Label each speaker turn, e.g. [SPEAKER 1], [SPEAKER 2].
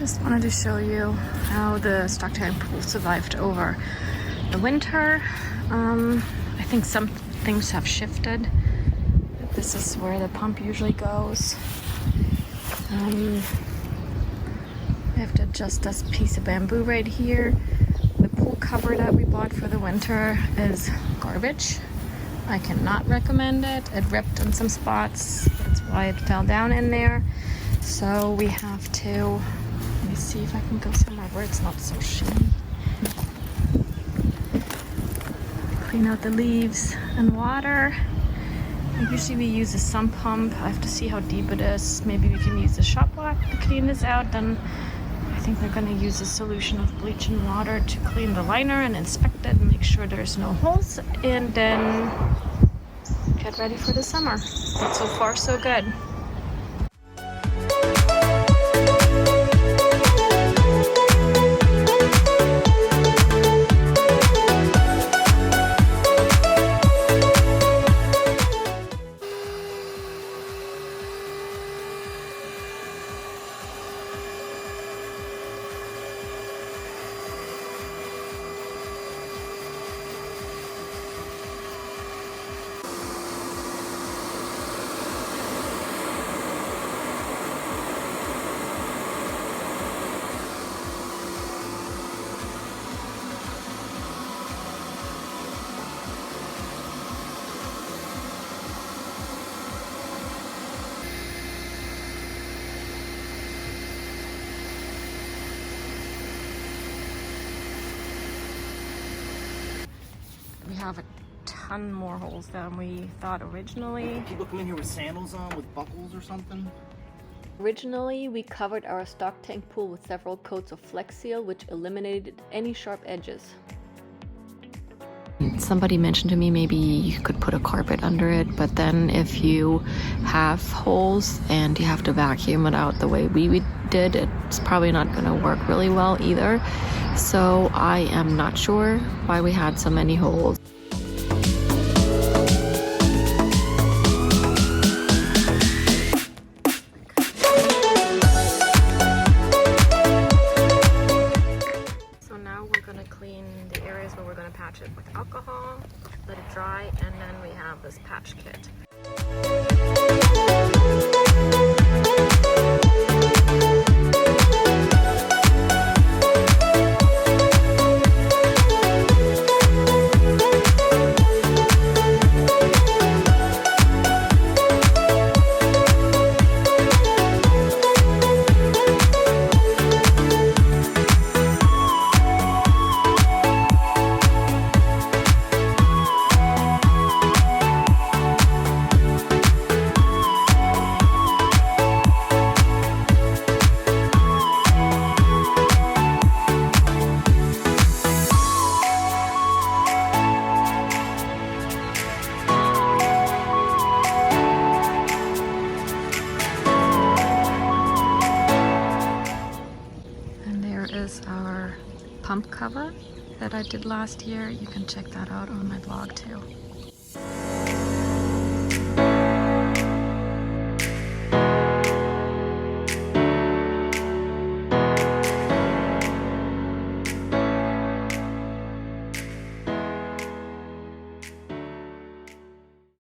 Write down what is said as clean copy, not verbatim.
[SPEAKER 1] Just wanted to show you how the stock tank pool survived over the winter. I think some things have shifted. This is where the pump usually goes. I have to adjust this piece of bamboo right here. The pool cover that we bought for the winter is garbage. I cannot recommend it. It ripped in some spots. That's why it fell down in there. So we have to, let me see if I can go somewhere where it's not so shiny. Clean out the leaves and water. Usually we use a sump pump. I have to see how deep it is. Maybe we can use a shop vac to clean this out. Then I think they're gonna use a solution of bleach and water to clean the liner and inspect it and make sure there's no holes, and then get ready for the summer. But so far so good. We have a ton more holes than we thought originally.
[SPEAKER 2] People come in here with sandals on, with buckles or something.
[SPEAKER 1] Originally, we covered our stock tank pool with several coats of Flex Seal, which eliminated any sharp edges. Somebody mentioned to me maybe you could put a carpet under it, but then if you have holes and you have to vacuum it out the way we did, it's probably not going to work really well either. So I am not sure why we had so many holes. So now we're going to clean the areas where we're going to patch it with alcohol, let it dry, and then we have this patch kit. Is our pump cover that I did last year. You can check that out on my blog too.